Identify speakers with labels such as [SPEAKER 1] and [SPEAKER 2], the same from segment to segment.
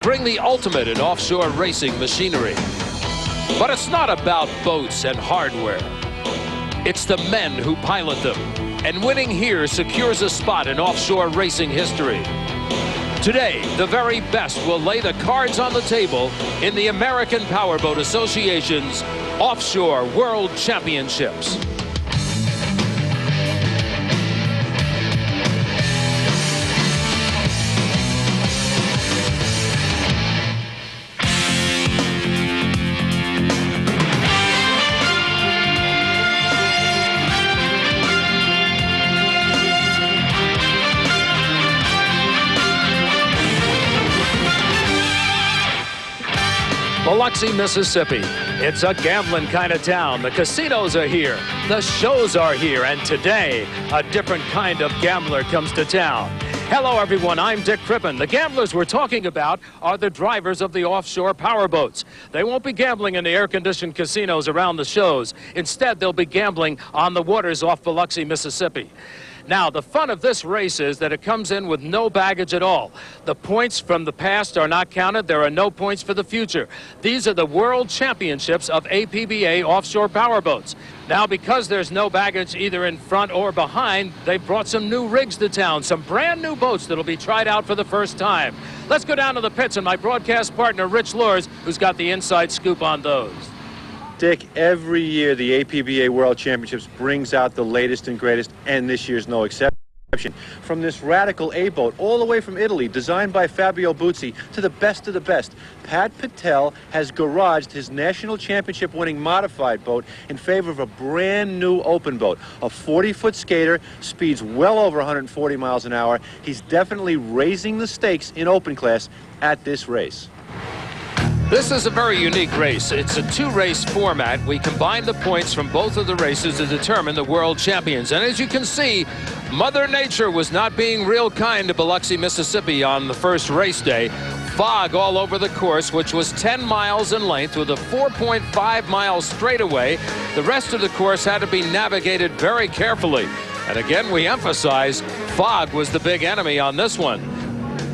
[SPEAKER 1] bring the ultimate in offshore racing machinery. But it's not about boats and hardware. It's the men who pilot them. And winning here secures a spot in offshore racing history. Today, the very best will lay the cards on the table in the American Powerboat Association's Offshore World Championships. Biloxi, Mississippi. It's a gambling kind of town. The casinos are here. The shows are here. And today, a different kind of gambler comes to town. Hello, everyone. I'm Dick Crippen. The gamblers we're talking about are the drivers of the offshore powerboats. They won't be gambling in the air-conditioned casinos around the shows. Instead, they'll be gambling on the waters off Biloxi, Mississippi. Now, the fun of this race is that it comes in with no baggage at all. The points from the past are not counted. There are no points for the future. These are the World Championships of APBA offshore powerboats. Now, because there's no baggage either in front or behind, they've brought some new rigs to town, some brand new boats that'll be tried out for the first time. Let's go down to the pits and my broadcast partner, Rich Lors, who's got the inside scoop on those.
[SPEAKER 2] Dick, every year the APBA World Championships brings out the latest and greatest, and this year's no exception. From this radical A-boat all the way from Italy, designed by Fabio Buzzi, to the best of the best, Pat Patel has garaged his national championship-winning modified boat in favor of a brand new open boat. A 40-foot skater, speeds well over 140 miles an hour. He's definitely raising the stakes in open class at this race.
[SPEAKER 1] This is a very unique race. It's a two-race format. We combine the points from both of the races to determine the world champions. And as you can see, Mother Nature was not being real kind to Biloxi, Mississippi on the first race day. Fog all over the course, which was 10 miles in length with a 4.5 mile straightaway. The rest of the course had to be navigated very carefully. And again, we emphasize, fog was the big enemy on this one.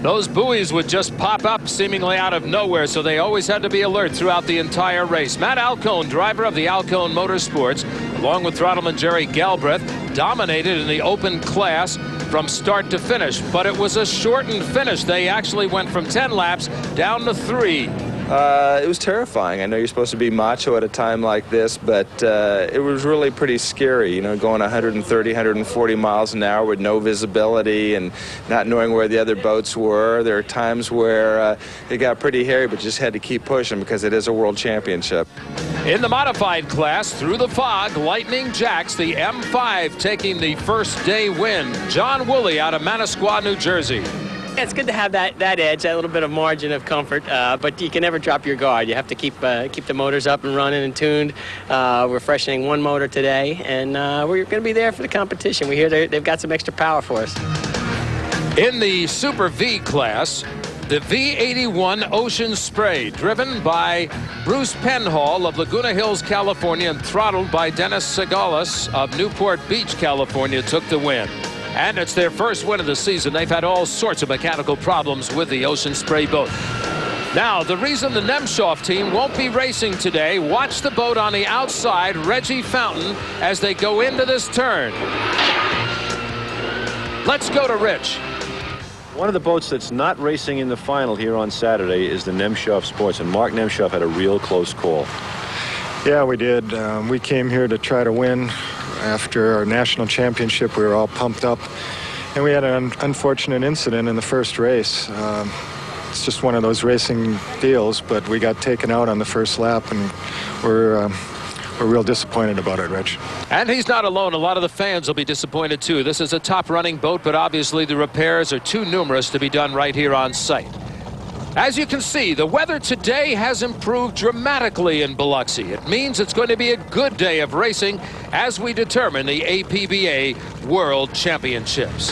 [SPEAKER 1] Those buoys would just pop up seemingly out of nowhere, so they always had to be alert throughout the entire race. Matt Alcone, driver of the Alcone Motorsports, along with Throttleman Jerry Galbraith, dominated in the open class from start to finish. But it was a shortened finish. They actually went from 10 laps down to 3.
[SPEAKER 3] It was terrifying. I know you're supposed to be macho at a time like this, but it was really pretty scary, you know, going 130, 140 miles an hour with no visibility and not knowing where the other boats were. There are times where it got pretty hairy, but just had to keep pushing because it is a world championship.
[SPEAKER 1] In the modified class, through the fog, Lightning Jacks, the M5, taking the first day win. John Woolley out of Manasquan, New Jersey.
[SPEAKER 4] It's good to have that edge, that little bit of margin of comfort, but you can never drop your guard. You have to keep the motors up and running and tuned. We're freshening one motor today, and we're going to be there for the competition. We hear they've got some extra power for us.
[SPEAKER 1] In the Super V class, the V81 Ocean Spray, driven by Bruce Penhall of Laguna Hills, California, and throttled by Dennis Segalis of Newport Beach, California, took the win. And it's their first win of the season. They've had all sorts of mechanical problems with the Ocean Spray boat. Now, the reason the Nemshoff team won't be racing today, watch the boat on the outside, Reggie Fountain, as they go into this turn. Let's go to Rich.
[SPEAKER 2] One of the boats that's not racing in the final here on Saturday is the Nemshoff Sports, and Mark Nemshoff had a real close call.
[SPEAKER 5] Yeah, we did. We came here to try to win. After our national championship, we were all pumped up, and we had an unfortunate incident in the first race. It's just one of those racing deals, but we got taken out on the first lap, and we're real disappointed about it, Rich.
[SPEAKER 1] And he's not alone. A lot of the fans will be disappointed, too. This is a top-running boat, but obviously the repairs are too numerous to be done right here on site. As you can see, the weather today has improved dramatically in Biloxi. It means it's going to be a good day of racing as we determine the APBA World Championships.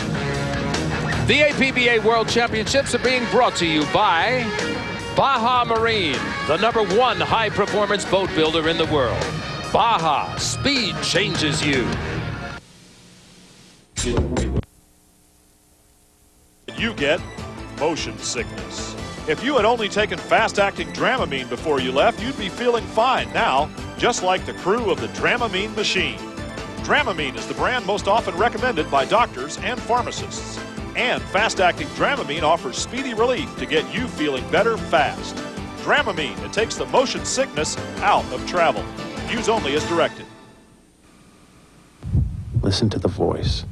[SPEAKER 1] The APBA World Championships are being brought to you by Baja Marine, the #1 high-performance boat builder in the world. Baja, speed changes you.
[SPEAKER 6] You get motion sickness. If you had only taken fast-acting Dramamine before you left, you'd be feeling fine now, just like the crew of the Dramamine machine. Dramamine is the brand most often recommended by doctors and pharmacists. And fast-acting Dramamine offers speedy relief to get you feeling better fast. Dramamine, it takes the motion sickness out of travel. Use only as directed.
[SPEAKER 7] Listen to the voice.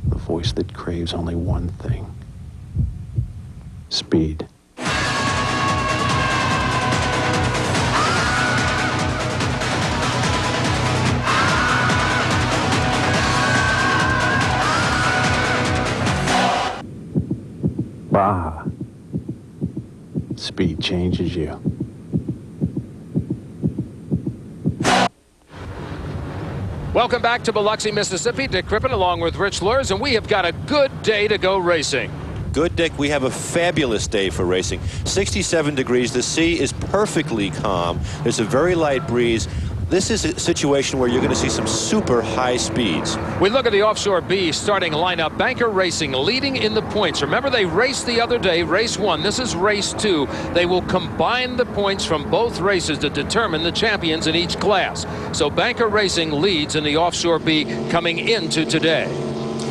[SPEAKER 7] The voice that craves only one thing. Speed. Baja. Speed changes you.
[SPEAKER 1] Welcome back to Biloxi, Mississippi. Dick Crippen along with Rich Lurs, and we have got a good day to go racing.
[SPEAKER 2] Good, Dick. We have a fabulous day for racing. 67 degrees. The sea is perfectly calm. There's a very light breeze. This is a situation where you're going to see some super high speeds.
[SPEAKER 1] We look at the Offshore B starting lineup. Banker Racing leading in the points. Remember, they raced the other day, race 1. This is race 2. They will combine the points from both races to determine the champions in each class. So Banker Racing leads in the Offshore B coming into today.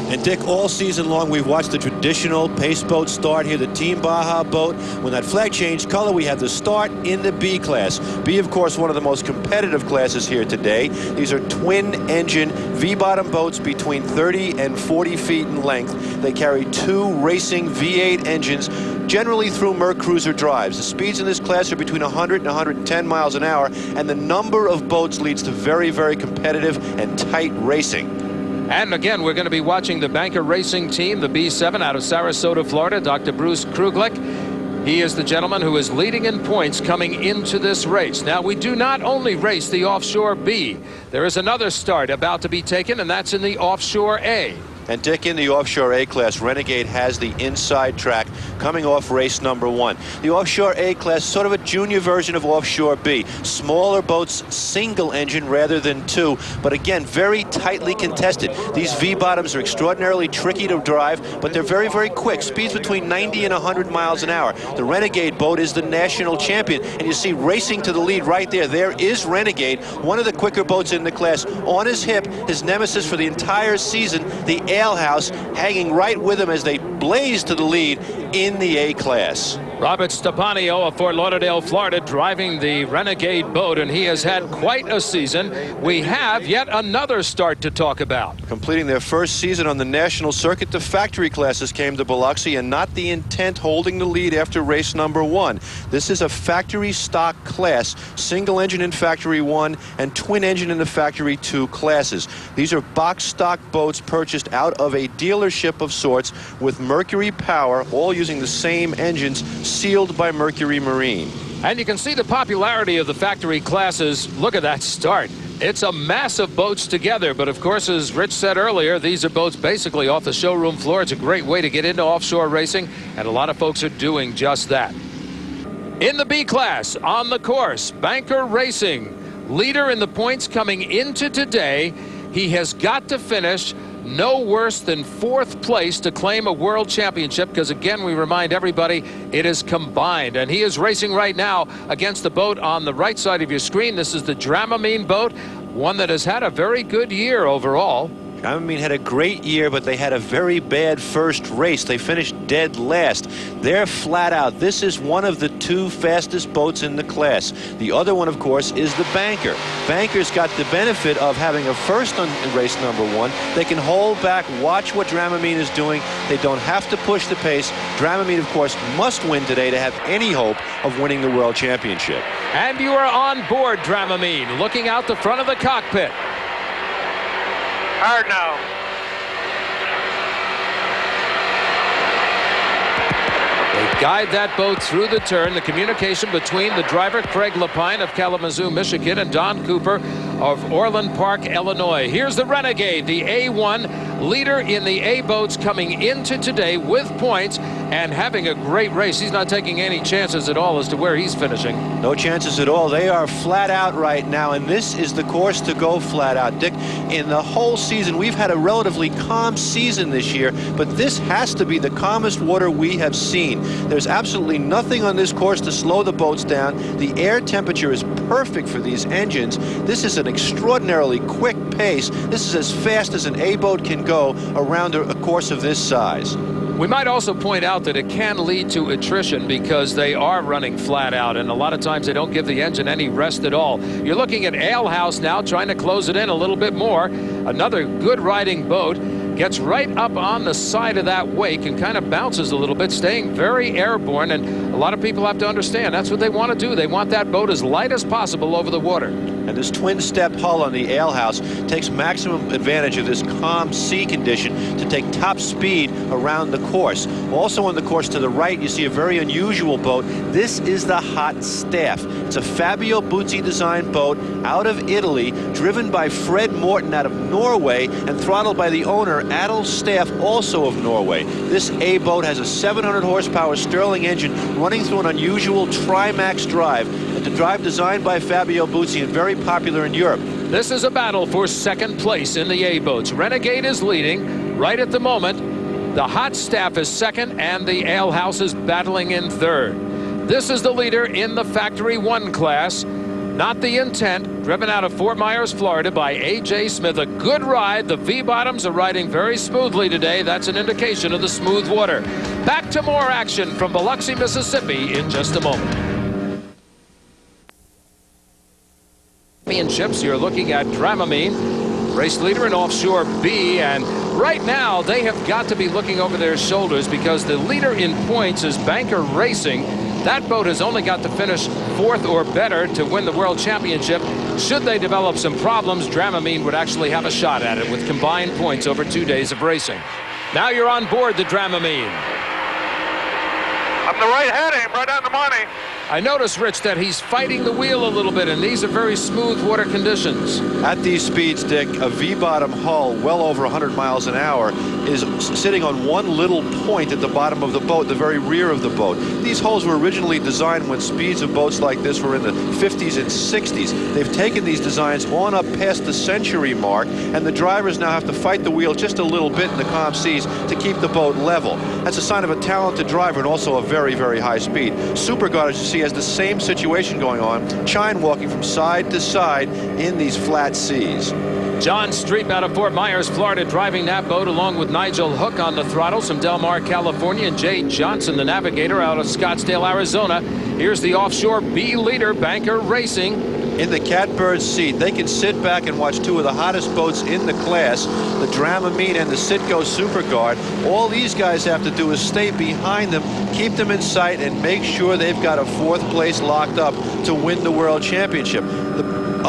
[SPEAKER 2] And Dick, all season long we've watched the traditional pace boat start here, the Team Baja boat. When that flag changed color, we have the start in the B class. B, of course, one of the most competitive classes here today. These are twin-engine V-bottom boats between 30 and 40 feet in length. They carry 2 racing V8 engines, generally through Merc Cruiser drives. The speeds in this class are between 100 and 110 miles an hour, and the number of boats leads to very, very competitive and tight racing.
[SPEAKER 1] And again, we're going to be watching the Banker Racing team, the B7 out of Sarasota, Florida. Dr. Bruce Kruglich. He is the gentleman who is leading in points coming into this race. Now, we do not only race the Offshore B. There is another start about to be taken, and that's in the Offshore A.
[SPEAKER 2] And Dick, in the Offshore A class, Renegade has the inside track coming off race number 1. The Offshore A class, sort of a junior version of Offshore B. Smaller boats, single engine rather than 2, but again, very tightly contested. These V-bottoms are extraordinarily tricky to drive, but they're very, very quick. Speeds between 90 and 100 miles an hour. The Renegade boat is the national champion, and you see racing to the lead right there. There is Renegade, one of the quicker boats in the class. On his hip, his nemesis for the entire season, the Alehouse, hanging right with him as they blaze to the lead in the A class.
[SPEAKER 1] Robert Stepanio of Fort Lauderdale, Florida, driving the Renegade boat, and he has had quite a season. We have yet another start to talk about.
[SPEAKER 2] Completing their first season on the national circuit, the factory classes came to Biloxi, and not the Intent holding the lead after race number 1. This is a factory stock class, single engine in factory 1 and twin engine in the factory 2 classes. These are box stock boats purchased out of a dealership of sorts with Mercury power, all using the same engines, sealed by Mercury Marine.
[SPEAKER 1] And you can see the popularity of the factory classes. Look at that start. It's a mass of boats together, but of course, as Rich said earlier, these are boats basically off the showroom floor. It's a great way to get into offshore racing, and a lot of folks are doing just that. In the B class, on the course, Banker Racing, leader in the points coming into today. He has got to finish no worse than 4th place to claim a world championship, because again, we remind everybody, it is combined. And he is racing right now against the boat on the right side of your screen. This is the Dramamine boat, one that has had a very good year overall.
[SPEAKER 2] Dramamine had a great year, but they had a very bad first race. They finished dead last. They're flat out. This is one of the 2 fastest boats in the class. The other one, of course, is the Banker. Banker's got the benefit of having a first on race number 1. They can hold back, watch what Dramamine is doing. They don't have to push the pace. Dramamine, of course, must win today to have any hope of winning the world championship.
[SPEAKER 1] And you are on board Dramamine, looking out the front of the cockpit.
[SPEAKER 8] Hard now.
[SPEAKER 1] They guide that boat through the turn. The communication between the driver, Craig Lapine of Kalamazoo, Michigan, and Don Cooper of Orland Park, Illinois. Here's the Renegade, the A1 leader in the A boats coming into today with points. and having a great race. He's not taking any chances at all as to where he's finishing.
[SPEAKER 2] No chances at all. They are flat out right now, and this is the course to go flat out. Dick, in the whole season, we've had a relatively calm season this year, but this has to be the calmest water we have seen. There's absolutely nothing on this course to slow the boats down. The air temperature is perfect for these engines. This is an extraordinarily quick pace. This is as fast as an A-boat can go around a course of this size.
[SPEAKER 1] We might also point out that it can lead to attrition because they are running flat out, and a lot of times they don't give the engine any rest at all. You're looking at Ale House now trying to close it in a little bit more. Another good riding boat. Gets right up on the side of that wake and kind of bounces a little bit, staying very airborne. And a lot of people have to understand that's what they want to do. They want that boat as light as possible over the water.
[SPEAKER 2] And this twin-step hull on the Ale House takes maximum advantage of this calm sea condition to take top speed around the course. Also on the course to the right, you see a very unusual boat. This is the Hot Staff. It's a Fabio Buzzi designed boat out of Italy, driven by Fred Morton out of Norway and throttled by the owner, Adel Staff, also of Norway. This A-boat has a 700 horsepower Stirling engine running through an unusual Trimax drive. The drive designed by Fabio Buzzi and very popular in Europe.
[SPEAKER 1] This is a battle for second place in the A-boats. Renegade is leading right at the moment. The Hot Staff is second, and the Ale House is battling in third. This is the leader in the Factory 1 class. Not the Intent, driven out of Fort Myers, Florida by A.J. Smith. A good ride. The V-bottoms are riding very smoothly today. That's an indication of the smooth water. Back to more action from Biloxi, Mississippi in just a moment. Championships, you're looking at Dramamine, race leader in Offshore B, and right now they have got to be looking over their shoulders because the leader in points is Banker Racing. That boat has only got to finish fourth or better to win the World Championship. Should they develop some problems, Dramamine would actually have a shot at it with combined points over 2 days of racing. Now you're on board the Dramamine.
[SPEAKER 8] I'm the right heading, right on the money.
[SPEAKER 1] I notice, Rich, that he's fighting the wheel a little bit, and these are very smooth water conditions.
[SPEAKER 2] At these speeds, Dick, a V-bottom hull well over 100 miles an hour is sitting on one little point at the bottom of the boat, the very rear of the boat. These hulls were originally designed when speeds of boats like this were in the 50s and 60s. They've taken these designs on up past the century mark, and the drivers now have to fight the wheel just a little bit in the calm seas to keep the boat level. That's a sign of a talented driver and also a very, very high speed. Superguard, as you see, has the same situation going on, chine walking from side to side in these flat seas.
[SPEAKER 1] John Streep out of Fort Myers, Florida, driving that boat along with Nigel Hook on the throttles from Del Mar, California, and Jay Johnson, the navigator, out of Scottsdale, Arizona. Here's the Offshore B leader, Banker Racing.
[SPEAKER 2] In the catbird seat, they can sit back and watch two of the hottest boats in the class, the Dramamine and the Citgo Superguard. All these guys have to do is stay behind them, keep them in sight, and make sure they've got a fourth place locked up to win the World Championship.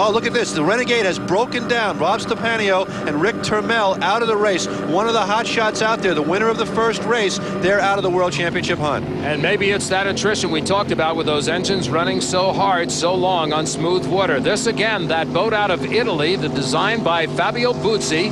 [SPEAKER 2] Oh, look at this. The Renegade has broken down. Rob Stepanio and Rick Termel out of the race. One of the hot shots out there, the winner of the first race, they're out of the World Championship hunt.
[SPEAKER 1] And maybe it's that attrition we talked about with those engines running so hard, so long on smooth water. This again, that boat out of Italy, the design by Fabio Buzzi.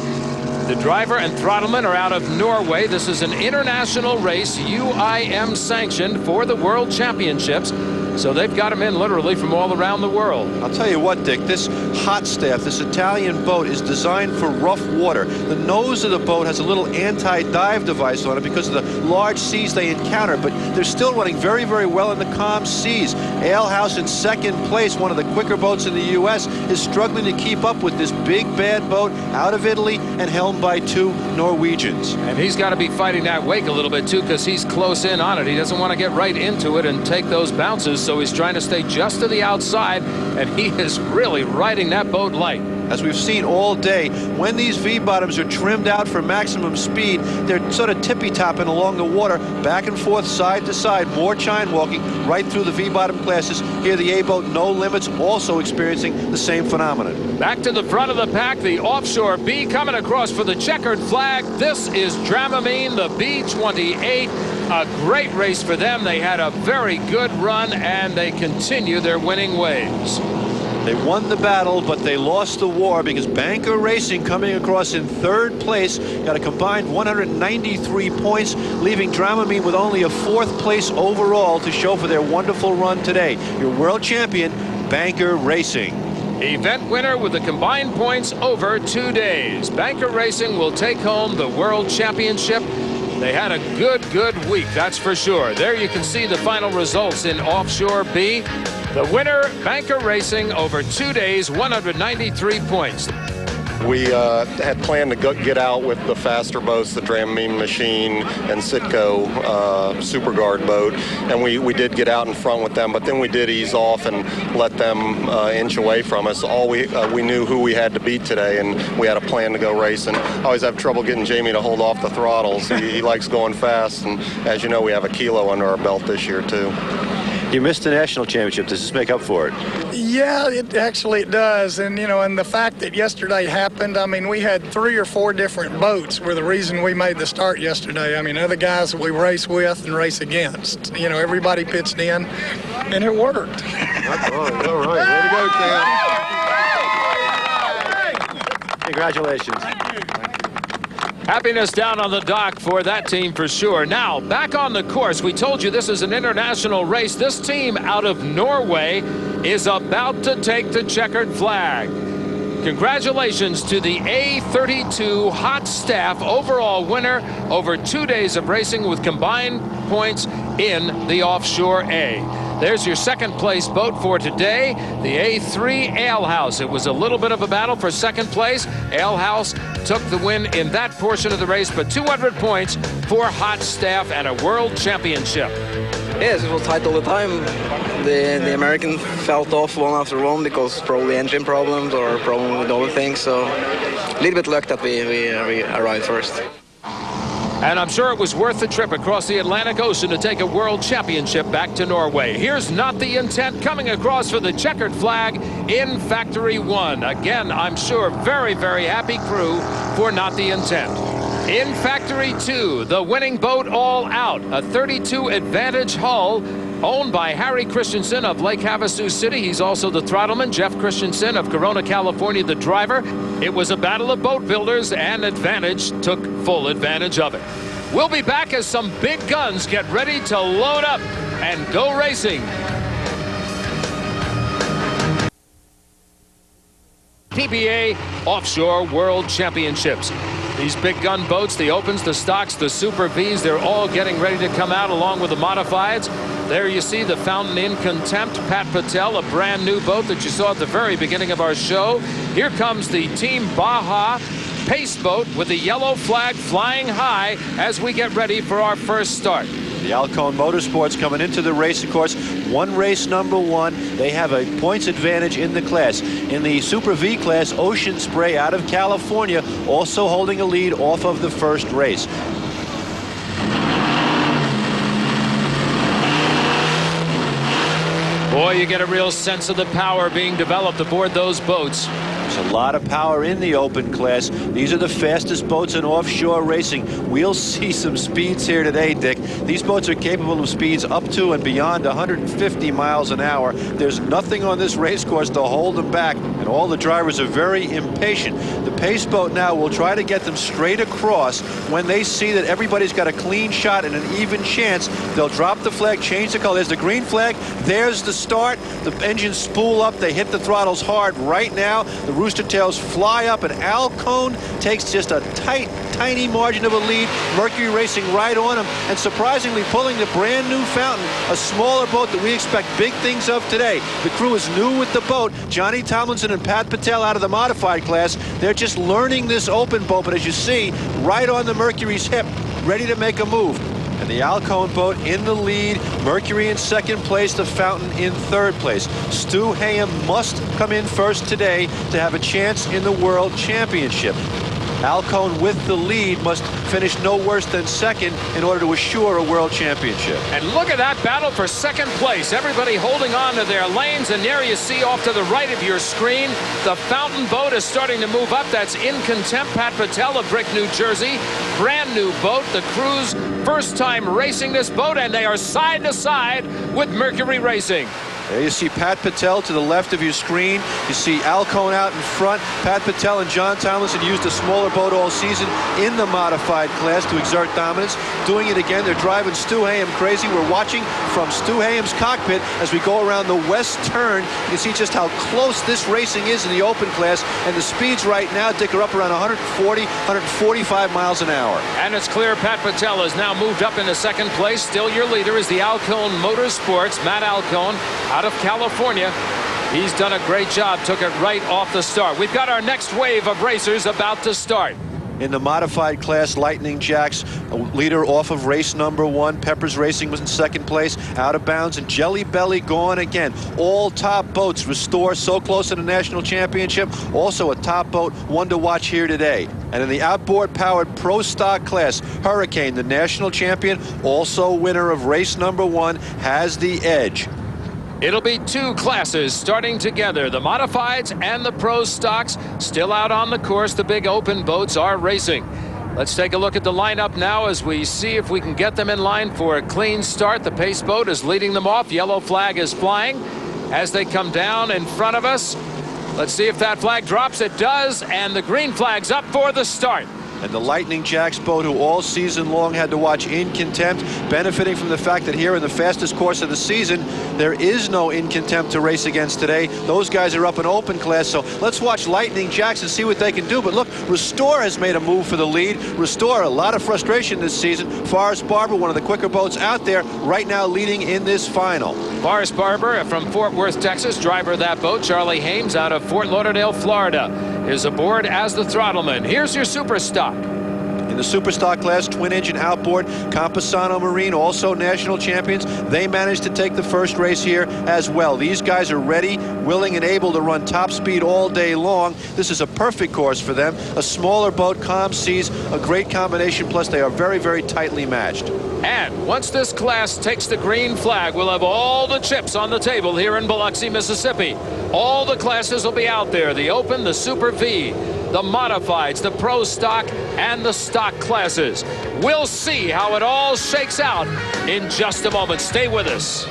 [SPEAKER 1] The driver and throttleman are out of Norway. This is an international race, UIM sanctioned for the World Championships. So they've got them in literally from all around the world.
[SPEAKER 2] I'll tell you what, Dick, this Hot Staff, this Italian boat, is designed for rough water. The nose of the boat has a little anti-dive device on it because of the large seas they encounter, but they're still running very, very well in the calm seas. Ale House in second place, one of the quicker boats in the U.S., is struggling to keep up with this big, bad boat out of Italy and helmed by two Norwegians.
[SPEAKER 1] And he's got to be fighting that wake a little bit, too, because he's close in on it. He doesn't want to get right into it and take those bounces. So he's trying to stay just to the outside, and he is really riding that boat light.
[SPEAKER 2] As we've seen all day, when these V-bottoms are trimmed out for maximum speed, they're sort of tippy-topping along the water, back and forth, side to side, more chine walking right through the V-bottom classes. Here the A-boat, No Limits, also experiencing the same phenomenon.
[SPEAKER 1] Back to the front of the pack, the Offshore B coming across for the checkered flag. This is Dramamine, the B-28. A great race for them. They had a very good run, and they continue their winning ways.
[SPEAKER 2] They won the battle, but they lost the war because Banker Racing coming across in third place got a combined 193 points, leaving Dramamine with only a fourth place overall to show for their wonderful run today. Your world champion, Banker Racing.
[SPEAKER 1] Event winner with the combined points over 2 days. Banker Racing will take home the World Championship. They had a good week, that's for sure. There you can see the final results in Offshore B. The winner, Banker Racing, over 2 days, 193 points.
[SPEAKER 9] We had planned to get out with the faster boats, the Dramamine Machine and Citgo Super Guard boat, and we did get out in front with them, but then we did ease off and let them inch away from us. We knew who we had to beat today, and we had a plan to go racing. I always have trouble getting Jamie to hold off the throttles. He likes going fast, and as you know, we have a kilo under our belt this year too.
[SPEAKER 2] You missed the national championship. Does this make up for it?
[SPEAKER 10] Yeah, it does. And, you know, and the fact that yesterday happened, I mean, we had 3 or 4 different boats were the reason we made the start yesterday. I mean, other guys that we race with and race against. You know, everybody pitched in, and it worked.
[SPEAKER 9] That's all right. All right. Way to go, Cam.
[SPEAKER 2] Congratulations.
[SPEAKER 1] Happiness down on the dock for that team for sure. Now, back on the course. We told you this is an international race. This team out of Norway is about to take the checkered flag. Congratulations to the A32 Hot Staff overall winner over 2 days of racing with combined points in the Offshore A. There's your second place boat for today, the A3 Alehouse. It was a little bit of a battle for second place. Alehouse took the win in that portion of the race, but 200 points for Hot Staff and a world championship.
[SPEAKER 11] Yes, it was tight all the time. The American felt off one after one because probably engine problems or problem with other things. So a little bit luck that we arrived first.
[SPEAKER 1] And I'm sure it was worth the trip across the Atlantic Ocean to take a world championship back to Norway. Here's Not the Intent coming across for the checkered flag in Factory 1. Again, I'm sure very happy crew for Not the Intent. In Factory 2, the winning boat All Out, a 32 Advantage hull owned by Harry Christensen of Lake Havasu City. He's also the throttleman. Jeff Christensen of Corona, California, the driver. It was a battle of boat builders, and Advantage took full advantage of it. We'll be back as some big guns get ready to load up and go racing. APBA Offshore World Championships. These big gun boats, the Opens, the Stocks, the Super Vs, they're all getting ready to come out along with the Modifieds. There you see the Fountain in Contempt, Pat Patel, a brand new boat that you saw at the very beginning of our show. Here comes the Team Baja Pace boat with the yellow flag flying high as we get ready for our first start.
[SPEAKER 2] The Alcone Motorsports coming into the race, of course, race number 1. They have a points advantage in the class. In the Super V class, Ocean Spray out of California also holding a lead off of the first race.
[SPEAKER 1] Boy, you get a real sense of the power being developed aboard those boats.
[SPEAKER 2] There's a lot of power in the open class. These are the fastest boats in offshore racing. We'll see some speeds here today, Dick. These boats are capable of speeds up to and beyond 150 miles an hour. There's nothing on this race course to hold them back, and all the drivers are very impatient. The Pace boat now will try to get them straight across. When they see that everybody's got a clean shot and an even chance, they'll drop the flag, change the color. There's the green flag. There's the start. The engines spool up. They hit the throttles hard right now. The Rooster Tails fly up, and Alcone takes just a tiny margin of a lead. Mercury Racing right on him, and surprisingly pulling the brand new Fountain, a smaller boat that we expect big things of today. The crew is new with the boat. Johnny Tomlinson and Pat Patel out of the modified class. They're just learning this open boat, but as you see, right on the Mercury's hip, ready to make a move. And the Alcone boat in the lead, Mercury in second place, the Fountain in third place. Stu Hayem must come in first today to have a chance in the World Championship. Alcone with the lead must finish no worse than second in order to assure a World Championship.
[SPEAKER 1] And look at that battle for second place. Everybody holding on to their lanes, and there you see off to the right of your screen, the Fountain boat is starting to move up. That's In Contempt, Pat Patel of Brick, New Jersey. Brand new boat. The crew's first time racing this boat, and they are side to side with Mercury Racing.
[SPEAKER 2] There you see Pat Patel to the left of your screen. You see Alcone out in front. Pat Patel and John Tomlinson used a smaller boat all season in the modified class to exert dominance. Doing it again, they're driving Stu Hayem crazy. We're watching from Stu Hayem's cockpit as we go around the west turn. You can see just how close this racing is in the open class, and the speeds right now, Dick, are up around 140, 145 miles an hour.
[SPEAKER 1] And it's clear Pat Patel has now moved up into second place. Still your leader is the Alcone Motorsports, Matt Alcone, out of California. He's done a great job, took it right off the start. We've got our next wave of racers about to start.
[SPEAKER 2] In the modified class, Lightning Jacks, a leader off of race number 1. Peppers Racing was in second place, out of bounds, and Jelly Belly gone again. All top boats. Restore, so close to the national championship. Also a top boat, one to watch here today. And in the outboard powered pro stock class, Hurricane, the national champion, also winner of race number 1, has the edge.
[SPEAKER 1] It'll be 2 classes starting together. The modifieds and the pro stocks still out on the course. The big open boats are racing. Let's take a look at the lineup now as we see if we can get them in line for a clean start. The pace boat is leading them off. Yellow flag is flying as they come down in front of us. Let's see if that flag drops. It does, and the green flag's up for the start.
[SPEAKER 2] And the Lightning Jacks boat, who all season long had to watch In Contempt, benefiting from the fact that here in the fastest course of the season, there is no In Contempt to race against today. Those guys are up in open class, so let's watch Lightning Jacks and see what they can do. But look, Restore has made a move for the lead. Restore, a lot of frustration this season. Forrest Barber, one of the quicker boats out there, right now leading in this final.
[SPEAKER 1] Forrest Barber from Fort Worth, Texas, driver of that boat. Charlie Hames out of Fort Lauderdale, Florida, is aboard as the throttleman. Here's your super stock.
[SPEAKER 2] In the super stock class, twin engine outboard, Campesano Marine, also national champions. They managed to take the first race here as well. These guys are ready, willing, and able to run top speed all day long. This is a perfect course for them. A smaller boat, calm seas, a great combination, plus they are very, very tightly matched.
[SPEAKER 1] And once this class takes the green flag, we'll have all the chips on the table here in Biloxi, Mississippi. All the classes will be out there. The Open, the Super V, the Modifieds, the Pro Stock, and the Stock classes. We'll see how it all shakes out in just a moment. Stay with us.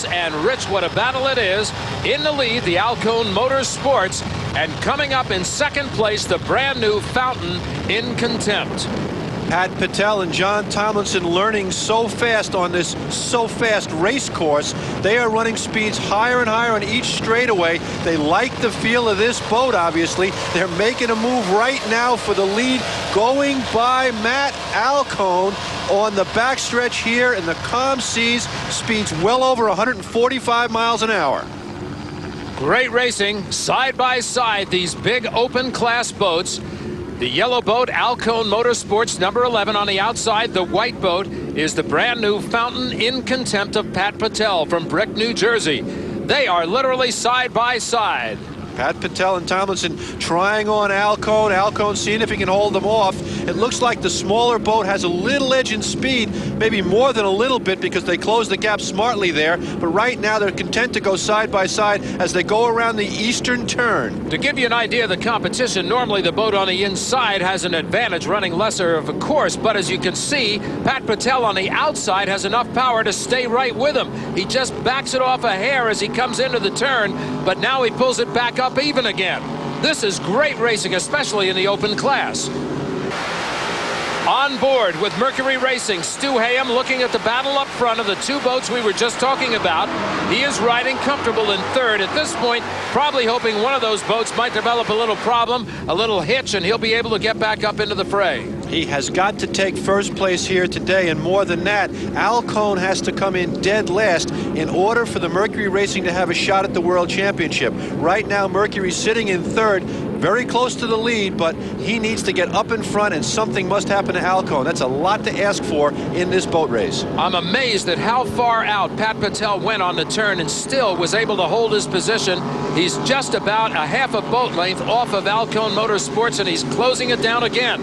[SPEAKER 1] And Rich, what a battle it is. In the lead, the Alcone Motorsports, and coming up in second place, the brand new Fountain In Contempt.
[SPEAKER 2] Pat Patel and John Tomlinson learning so fast on this so fast race course. They are running speeds higher and higher on each straightaway. They like the feel of this boat, obviously. They're making a move right now for the lead, going by Matt Alcone on the backstretch here in the calm seas. Speeds well over 145 miles an hour.
[SPEAKER 1] Great racing, side by side, these big open class boats. The yellow boat, Alcone Motorsports, number 11 on the outside. The white boat is the brand new Fountain In Contempt of Pat Patel from Brick, New Jersey. They are literally side by side.
[SPEAKER 2] Pat Patel and Tomlinson trying on Alcone. Alcone seeing if he can hold them off. It looks like the smaller boat has a little edge in speed, maybe more than a little bit, because they closed the gap smartly there. But right now they're content to go side by side as they go around the eastern turn.
[SPEAKER 1] To give you an idea of the competition, normally the boat on the inside has an advantage running lesser of a course, but as you can see, Pat Patel on the outside has enough power to stay right with him. He just backs it off a hair as he comes into the turn, but now he pulls it back up even again. This is great racing, especially in the open class. On board with Mercury Racing, Stu Hayem looking at the battle up front of the 2 boats we were just talking about. He is riding comfortable in third. At this point, probably hoping one of those boats might develop a little problem, a little hitch, and he'll be able to get back up into the fray.
[SPEAKER 2] He has got to take first place here today, and more than that, Alcone has to come in dead last in order for the Mercury Racing to have a shot at the World Championship. Right now, Mercury's sitting in third, very close to the lead, but he needs to get up in front, and something must happen to Alcone. That's a lot to ask for in this boat race.
[SPEAKER 1] I'm amazed at how far out Pat Patel went on the turn and still was able to hold his position. He's just about a half a boat length off of Alcone Motorsports, and he's closing it down again.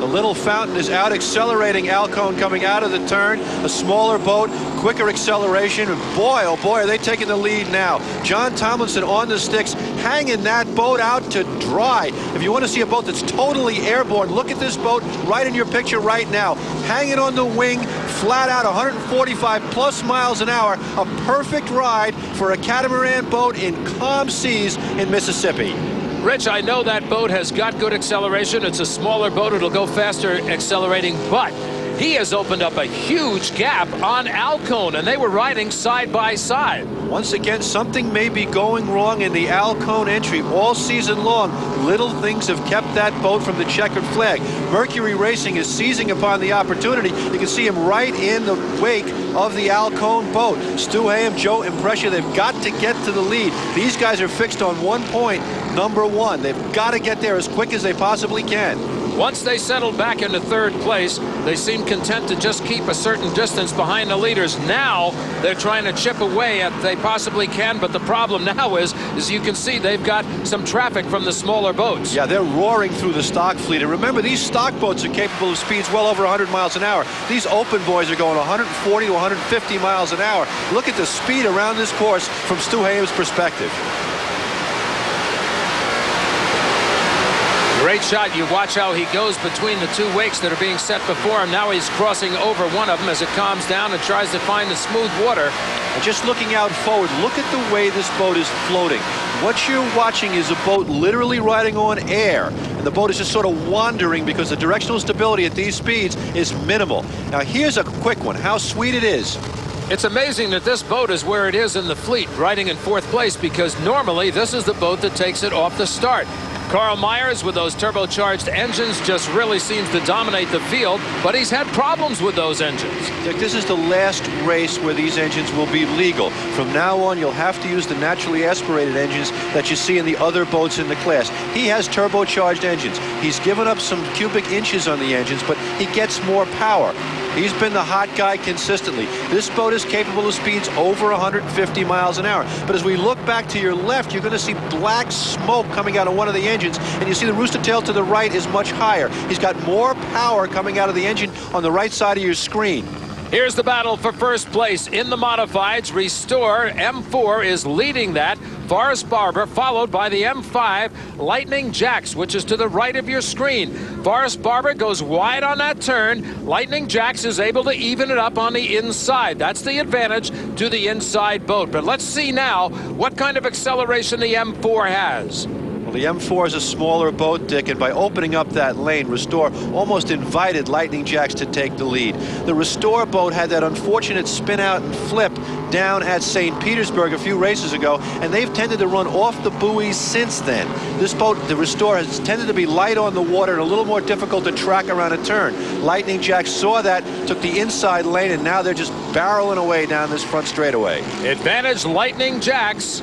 [SPEAKER 2] The little fountain is out accelerating Alcone coming out of the turn. A smaller boat, quicker acceleration. And boy, oh boy, are they taking the lead now. John Tomlinson on the sticks, hanging that boat out to dry. If you want to see a boat that's totally airborne, look at this boat right in your picture right now. Hanging on the wing, flat out 145 plus miles an hour. A perfect ride for a catamaran boat in calm seas in Mississippi.
[SPEAKER 1] Rich, I know that boat has got good acceleration. It's a smaller boat. It'll go faster accelerating, but he has opened up a huge gap on Alcone, and they were riding side by side.
[SPEAKER 2] Once again, something may be going wrong in the Alcone entry all season long. Little things have kept that boat from the checkered flag. Mercury Racing is seizing upon the opportunity. You can see him right in the wake of the Alcone boat. Stu Hayem, Joe Imprescia, they've got to get to the lead. These guys are fixed on one point, number one. They've got to get there as quick as they possibly can.
[SPEAKER 1] Once they settled back into third place, they seemed content to just keep a certain distance behind the leaders. Now they're trying to chip away if they possibly can, but the problem now is you can see they've got some traffic from the smaller boats.
[SPEAKER 2] Yeah, they're roaring through the stock fleet. And remember, these stock boats are capable of speeds well over 100 miles an hour. These open boys are going 140 to 150 miles an hour. Look at the speed around this course from Stu Hayem's perspective.
[SPEAKER 1] Great shot. You watch how he goes between the two wakes that are being set before him. Now he's crossing over one of them as it calms down and tries to find the smooth water.
[SPEAKER 2] And just looking out forward, look at the way this boat is floating. What you're watching is a boat literally riding on air. And the boat is just sort of wandering because the directional stability at these speeds is minimal. Now here's a quick one, how sweet it is.
[SPEAKER 1] It's amazing that this boat is where it is in the fleet, riding in fourth place, because normally this is the boat that takes it off the start. Carl Myers with those turbocharged engines just really seems to dominate the field, but he's had problems with those engines.
[SPEAKER 2] Dick, this is the last race where these engines will be legal. From now on, you'll have to use the naturally aspirated engines that you see in the other boats in the class. He has turbocharged engines. He's given up some cubic inches on the engines, but he gets more power. He's been the hot guy consistently. This boat is capable of speeds over 150 miles an hour. But as we look back to your left, you're going to see black smoke coming out of one of the engines, and you see the rooster tail to the right is much higher. He's got more power coming out of the engine on the right side of your screen.
[SPEAKER 1] Here's the battle for first place in the modifieds. Restore M4 is leading that. Forrest Barber followed by the M5 Lightning Jacks, which is to the right of your screen. Forrest Barber goes wide on that turn. Lightning Jacks is able to even it up on the inside. That's the advantage to the inside boat. But let's see now what kind of acceleration the M4 has.
[SPEAKER 2] Well, the M4 is a smaller boat, Dick, and by opening up that lane, Restore almost invited Lightning Jacks to take the lead. The Restore boat had that unfortunate spin out and flip down at St. Petersburg a few races ago, and they've tended to run off the buoys since then. This boat, the Restore, has tended to be light on the water and a little more difficult to track around a turn. Lightning Jacks saw that, took the inside lane, and now they're just barreling away down this front straightaway.
[SPEAKER 1] Advantage Lightning Jacks.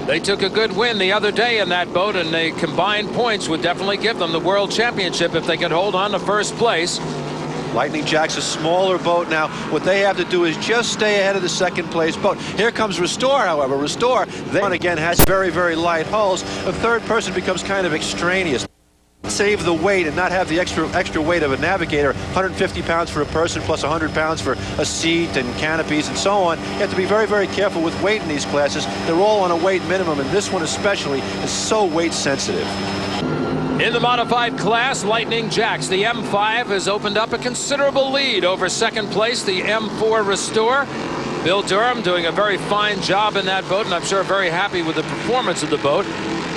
[SPEAKER 1] They took a good win the other day in that boat, and the combined points would definitely give them the World Championship if they could hold on to first place.
[SPEAKER 2] Lightning Jacks a smaller boat now. What they have to do is just stay ahead of the second place boat. Here comes Restore, however. Restore, then again, has very, very light hulls. A third person becomes kind of extraneous. Save the weight and not have the extra weight of a navigator. 150 pounds for a person plus 100 pounds for a seat and canopies and so on. You have to be very, very careful with weight in these classes. They're all on a weight minimum, and this one especially is so weight sensitive.
[SPEAKER 1] In the modified class, Lightning Jacks, the M5 has opened up a considerable lead over second place, the M4 Restore. Bill Durham doing a very fine job in that boat, and I'm sure very happy with the performance of the boat.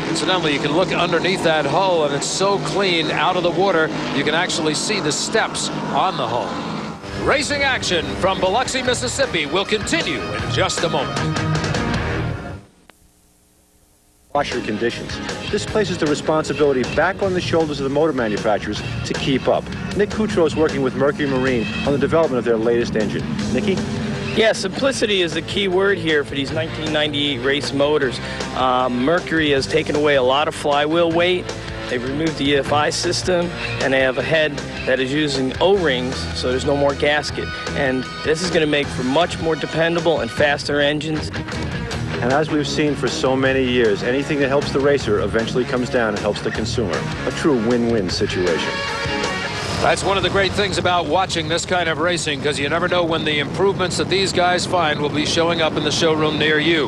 [SPEAKER 1] Incidentally, you can look underneath that hull, and it's so clean out of the water, you can actually see the steps on the hull. Racing action from Biloxi, Mississippi will continue in just a moment.
[SPEAKER 2] Washer conditions. This places the responsibility back on the shoulders of the motor manufacturers to keep up. Nick Coutreau is working with Mercury Marine on the development of their latest engine. Nicky?
[SPEAKER 12] Yeah, simplicity is the key word here for these 1998 race motors. Mercury has taken away a lot of flywheel weight. They've removed the EFI system, and they have a head that is using O-rings, so there's no more gasket. And this is going to make for much more dependable and faster engines.
[SPEAKER 2] And as we've seen for so many years, anything that helps the racer eventually comes down and helps the consumer. A true win-win situation.
[SPEAKER 1] That's one of the great things about watching this kind of racing, because you never know when the improvements that these guys find will be showing up in the showroom near you.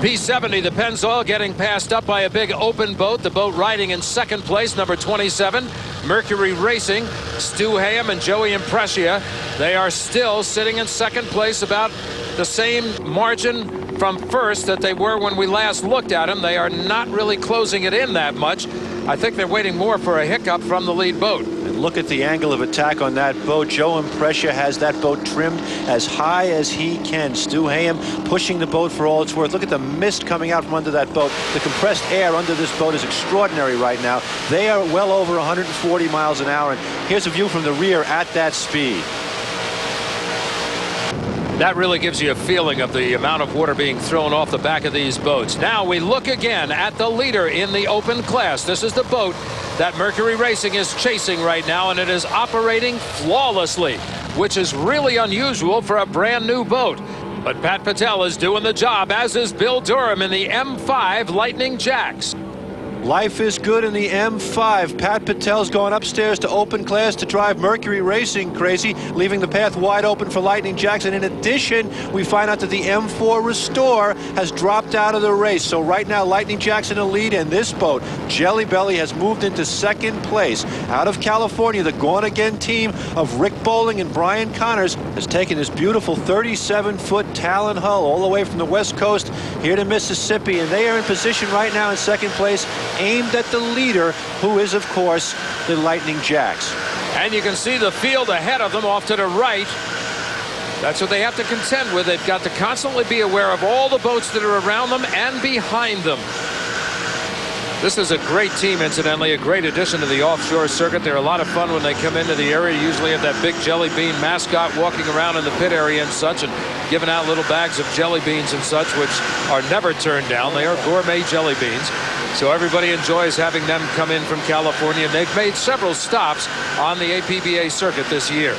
[SPEAKER 1] P70, the Pennzoil, getting passed up by a big open boat. The boat riding in second place, number 27, Mercury Racing. Stu Hayem and Joey Impresia, they are still sitting in second place, about the same margin from first that they were when we last looked at them. They are not really closing it in that much. I think they're waiting more for a hiccup from the lead boat.
[SPEAKER 2] And look at the angle of attack on that boat. Joe Impresia has that boat trimmed as high as he can. Stu Hayem pushing the boat for all it's worth. Look at the mist coming out from under that boat. The compressed air under this boat is extraordinary right now. They are well over 140 miles an hour. And here's a view from the rear at that speed.
[SPEAKER 1] That really gives you a feeling of the amount of water being thrown off the back of these boats. Now we look again at the leader in the open class. This is the boat that Mercury Racing is chasing right now, and it is operating flawlessly, which is really unusual for a brand new boat. But Pat Patel is doing the job, as is Bill Durham in the M5 Lightning Jacks.
[SPEAKER 2] Life is good in the M5. Pat Patel's going upstairs to open class to drive Mercury Racing crazy, leaving the path wide open for Lightning Jacks. And in addition, we find out that the M4 Restore has dropped out of the race. So right now, Lightning Jacks in the lead, and this boat, Jelly Belly, has moved into second place. Out of California, the Gone Again team of Rick Bowling and Brian Connors has taken this beautiful 37-foot Talon hull all the way from the West Coast here to Mississippi, and they are in position right now in second place, aimed at the leader, who is, of course, the Lightning Jacks.
[SPEAKER 1] And you can see the field ahead of them off to the right. That's what they have to contend with. They've got to constantly be aware of all the boats that are around them and behind them. This is a great team, incidentally, a great addition to the offshore circuit. They're a lot of fun when they come into the area. You usually have that big jelly bean mascot walking around in the pit area and such, and giving out little bags of jelly beans and such, which are never turned down. They are gourmet jelly beans. So everybody enjoys having them come in from California. And they've made several stops on the APBA circuit this year.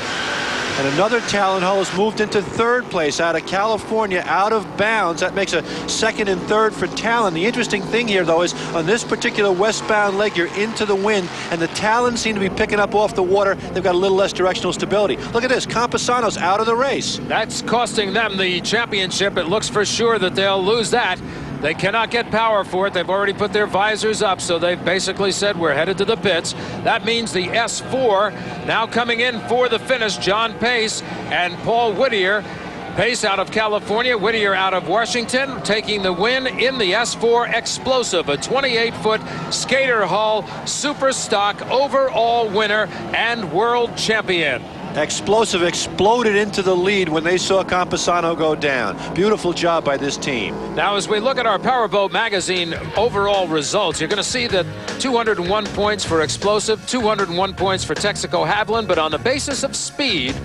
[SPEAKER 2] And another Talon hull has moved into third place out of California, out of bounds. That makes a second and third for Talon. The interesting thing here, though, is on this particular westbound leg, you're into the wind, and the Talons seem to be picking up off the water. They've got a little less directional stability. Look at this. Campesano's out of the race.
[SPEAKER 1] That's costing them the championship. It looks for sure that they'll lose that. They cannot get power for it. They've already put their visors up, so they've basically said we're headed to the pits. That means the S4 now coming in for the finish. John Pace and Paul Whittier. Pace out of California, Whittier out of Washington, taking the win in the S4 Explosive, a 28-foot skater hull, super stock, overall winner, and world champion.
[SPEAKER 2] Explosive exploded into the lead when they saw Campesano go down. Beautiful job by this team.
[SPEAKER 1] Now, as we look at our Powerboat magazine overall results, you're going to see that 201 points for Explosive, 201 points for Texaco Haviland, but on the basis of speed,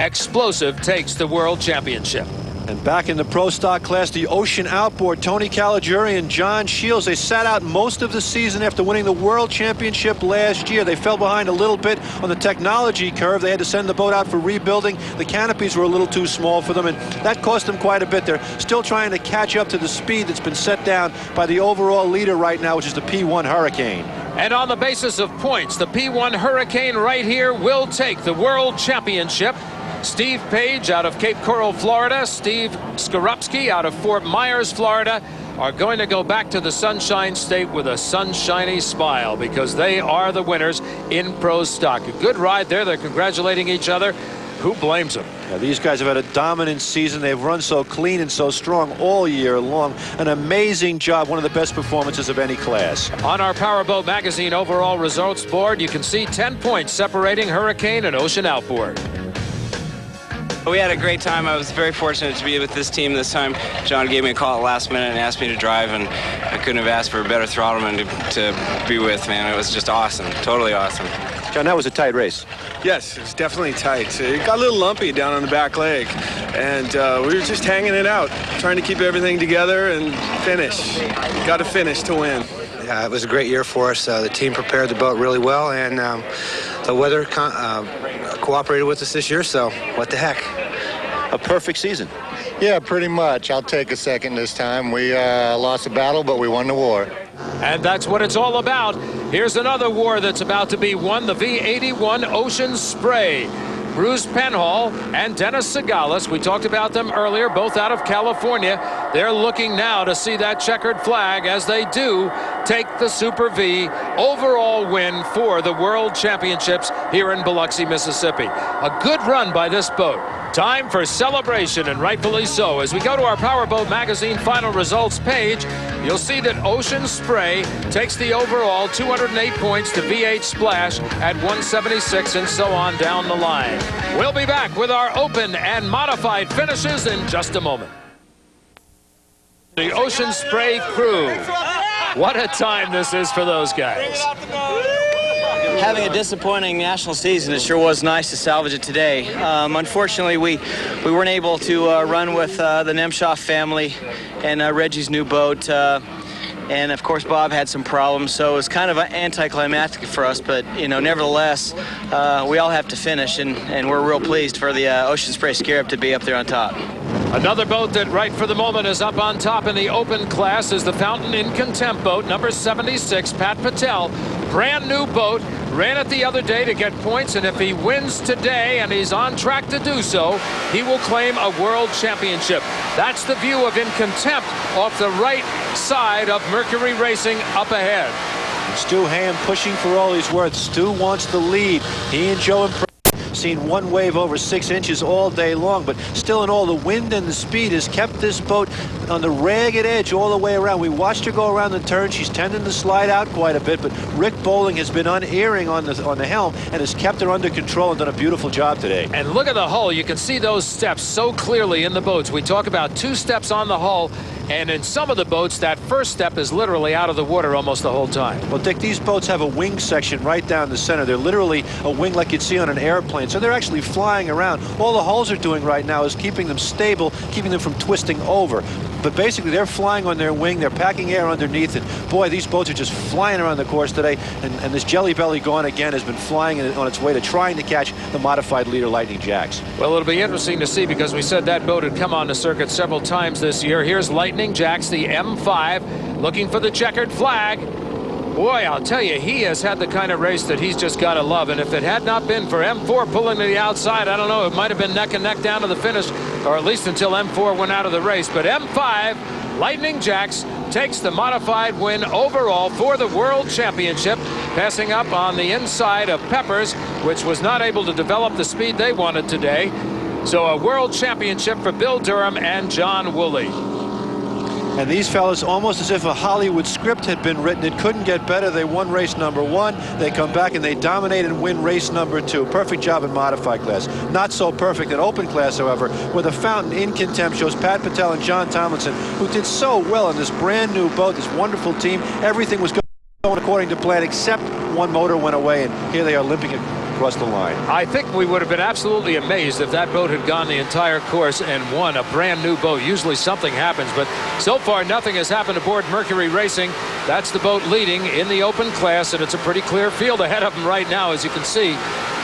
[SPEAKER 1] Explosive takes the world championship.
[SPEAKER 2] And back in the Pro Stock class, the Ocean Outboard, Tony Caligiuri and John Shields, they sat out most of the season after winning the World Championship last year. They fell behind a little bit on the technology curve. They had to send the boat out for rebuilding. The canopies were a little too small for them, and that cost them quite a bit. They're still trying to catch up to the speed that's been set down by the overall leader right now, which is the P1 Hurricane.
[SPEAKER 1] And on the basis of points, the P1 Hurricane right here will take the World Championship. Steve Page out of Cape Coral, Florida, Steve Skorupski out of Fort Myers, Florida, are going to go back to the Sunshine State with a sunshiny smile, because they are the winners in Pro Stock. A good ride there. They're congratulating each other. Who blames them?
[SPEAKER 2] Yeah, these guys have had a dominant season. They've run so clean and so strong all year long. An amazing job. One of the best performances of any class.
[SPEAKER 1] On our Powerboat magazine overall results board, you can see 10 points separating Hurricane and Ocean Outboard.
[SPEAKER 13] We had a great time. I was very fortunate to be with this team this time. John gave me a call at the last minute and asked me to drive, and I couldn't have asked for a better throttleman to be with, man. It was just awesome, totally awesome.
[SPEAKER 2] John, that was a tight race.
[SPEAKER 14] Yes, it was definitely tight. It got a little lumpy down on the back leg, and we were just hanging it out, trying to keep everything together and finish. Got to finish to win.
[SPEAKER 15] Yeah, it was a great year for us. The team prepared the boat really well, and the weather cooperated with us this year, so what the heck.
[SPEAKER 2] A perfect season.
[SPEAKER 16] Yeah, pretty much. I'll take a second this time. We lost a battle, but we won the war.
[SPEAKER 1] And that's what it's all about. Here's another war that's about to be won, the V-81 Ocean Spray. Bruce Penhall and Dennis Segalis, we talked about them earlier, both out of California. They're looking now to see that checkered flag as they do take the Super V overall win for the World Championships here in Biloxi, Mississippi. A good run by this boat. Time for celebration, and rightfully so. As we go to our Powerboat magazine final results page, you'll see that Ocean Spray takes the overall 208 points to VH Splash at 176, and so on down the line. We'll be back with our open and modified finishes in just a moment. The Ocean Spray crew. What a time this is for those guys.
[SPEAKER 16] Having a disappointing national season, it sure was nice to salvage it today. Unfortunately, we weren't able to run with the Nemshoff family and Reggie's new boat. And of course, Bob had some problems, so it was kind of anticlimactic for us. But nevertheless, we all have to finish, and we're real pleased for the Ocean Spray Scarab to be up there on top.
[SPEAKER 1] Another boat that right for the moment is up on top in the open class is the Fountain in Contempt boat, number 76, Pat Patel. Brand new boat, ran it the other day to get points, and if he wins today, and he's on track to do so, he will claim a world championship. That's the view of In Contempt off the right side of Mercury Racing up ahead.
[SPEAKER 2] Stu Ham pushing for all he's worth. Stu wants the lead. He and Joe seen one wave over 6 inches all day long, but still in all, the wind and the speed has kept this boat on the ragged edge all the way around. We watched her go around the turn. She's tending to slide out quite a bit, but Rick Bowling has been unerring on the helm and has kept her under control and done a beautiful job today.
[SPEAKER 1] And look at the hull. You can see those steps so clearly in the boats. We talk about 2 steps on the hull, and in some of the boats, that first step is literally out of the water almost the whole time.
[SPEAKER 2] Well, Dick, these boats have a wing section right down the center. They're literally a wing like you'd see on an airplane, so they're actually flying around. All the hulls are doing right now is keeping them stable, keeping them from twisting over. But basically, they're flying on their wing. They're packing air underneath it. Boy, these boats are just flying around the course today. And this Jelly Belly Gone Again has been flying on its way to trying to catch the modified leader Lightning Jacks.
[SPEAKER 1] Well, it'll be interesting to see, because we said that boat had come on the circuit several times this year. Here's Lightning Jacks, the M5, looking for the checkered flag. Boy, I'll tell you, he has had the kind of race that he's just got to love. And if it had not been for M4 pulling to the outside, I don't know, it might have been neck and neck down to the finish, or at least until M4 went out of the race. But M5, Lightning Jacks, takes the modified win overall for the World Championship, passing up on the inside of Peppers, which was not able to develop the speed they wanted today. So a World Championship for Bill Durham and John Woolley.
[SPEAKER 2] And these fellas, almost as if a Hollywood script had been written, it couldn't get better. They won race number 1. They come back and they dominate and win race number 2. Perfect job in modified class. Not so perfect in open class, however, where the Fountain in Contempt shows Pat Patel and John Tomlinson, who did so well in this brand new boat, this wonderful team. Everything was going according to plan, except one motor went away, and here they are limping across the line.
[SPEAKER 1] I think we would have been absolutely amazed if that boat had gone the entire course and won a brand new boat. Usually something happens, but so far nothing has happened aboard Mercury Racing. That's the boat leading in the open class, and it's a pretty clear field ahead of them right now, as you can see,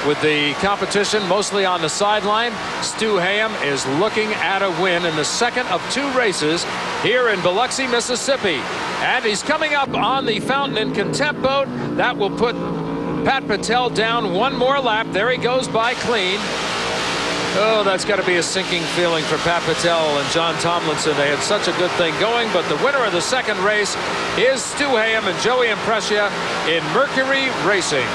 [SPEAKER 1] with the competition mostly on the sideline. Stu Ham is looking at a win in the second of 2 races here in Biloxi, Mississippi. And he's coming up on the Fountain in Contempt boat. That will put Pat Patel down one more lap. There he goes by clean. Oh, that's got to be a sinking feeling for Pat Patel and John Tomlinson. They had such a good thing going, but the winner of the second race is Stu Ham and Joey Impresia in Mercury Racing.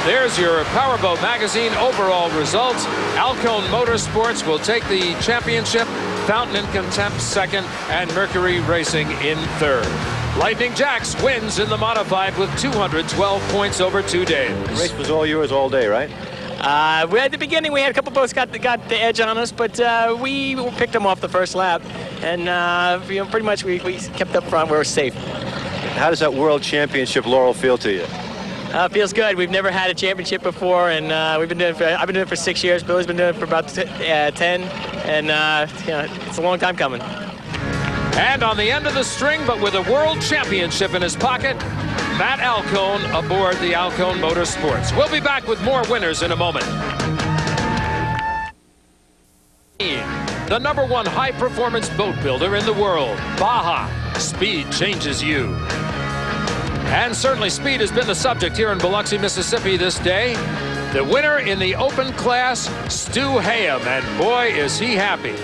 [SPEAKER 1] There's your Powerboat magazine overall results. Alcone Motorsports will take the championship, Fountain in Contempt second, and Mercury Racing in third. Lightning Jacks wins in the modified with 212 points over 2 days.
[SPEAKER 2] The race was all yours all day, right?
[SPEAKER 4] At the beginning, we had a couple boats got the edge on us, but we picked them off the first lap, and pretty much we kept up front. We were safe.
[SPEAKER 2] How does that World Championship laurel feel to you?
[SPEAKER 4] Feels good. We've never had a championship before, and I've been doing it for 6 years. Billy's been doing it for about 10, and it's a long time coming.
[SPEAKER 1] And on the end of the string, but with a World Championship in his pocket, Matt Alcone aboard the Alcone Motorsports. We'll be back with more winners in a moment. The #1 high-performance boat builder in the world, Baja. Speed changes you. And certainly speed has been the subject here in Biloxi, Mississippi this day. The winner in the open class, Stu Hayem, and boy, is he happy.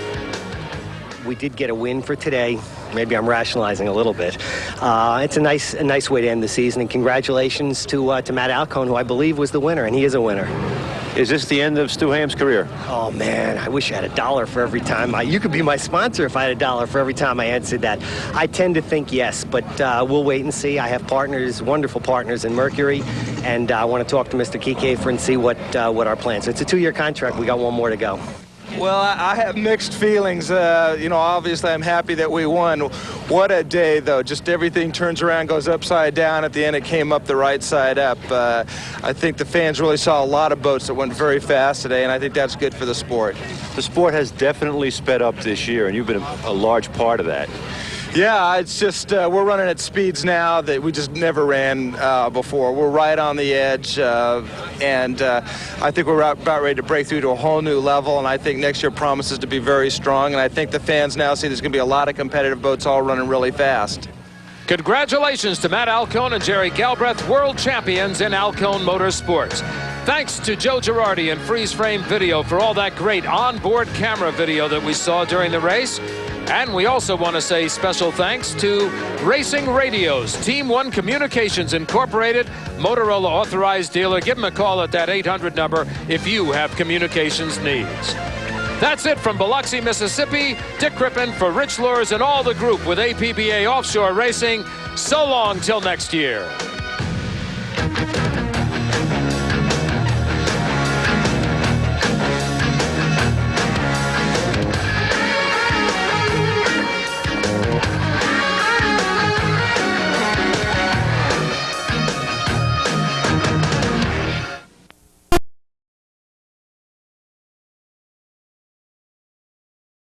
[SPEAKER 17] We did get a win for today. Maybe I'm rationalizing a little bit. It's a nice way to end the season, and congratulations to Matt Alcone, who I believe was the winner, and he is a winner.
[SPEAKER 2] Is this the end of Stu Hayem's career?
[SPEAKER 17] Oh man, I wish I had $1 for every time. You could be my sponsor if I had $1 for every time I answered that. I tend to think yes, but we'll wait and see. I have partners, wonderful partners in Mercury, and I want to talk to Mr. Kiefer and see what our plans are. It's a 2-year contract. We got one more to go.
[SPEAKER 3] Well, I have mixed feelings. You know, obviously I'm happy that we won. What a day, though. Just everything turns around, goes upside down. At the end, it came up the right side up. I think the fans really saw a lot of boats that went very fast today, and I think that's good for the sport.
[SPEAKER 2] The sport has definitely sped up this year, and you've been a large part of that.
[SPEAKER 3] Yeah, it's just we're running at speeds now that we just never ran before. We're right on the edge, and I think we're about ready to break through to a whole new level, and I think next year promises to be very strong, and I think the fans now see there's going to be a lot of competitive boats all running really fast.
[SPEAKER 1] Congratulations to Matt Alcone and Jerry Galbraith, world champions in Alcone Motorsports. Thanks to Joe Girardi and Freeze Frame Video for all that great onboard camera video that we saw during the race. And we also want to say special thanks to Racing Radio's Team 1 Communications Incorporated, Motorola authorized dealer. Give them a call at that 800 number if you have communications needs. That's it from Biloxi, Mississippi. Dick Crippen for Rich Lures and all the group with APBA Offshore Racing. So long till next year.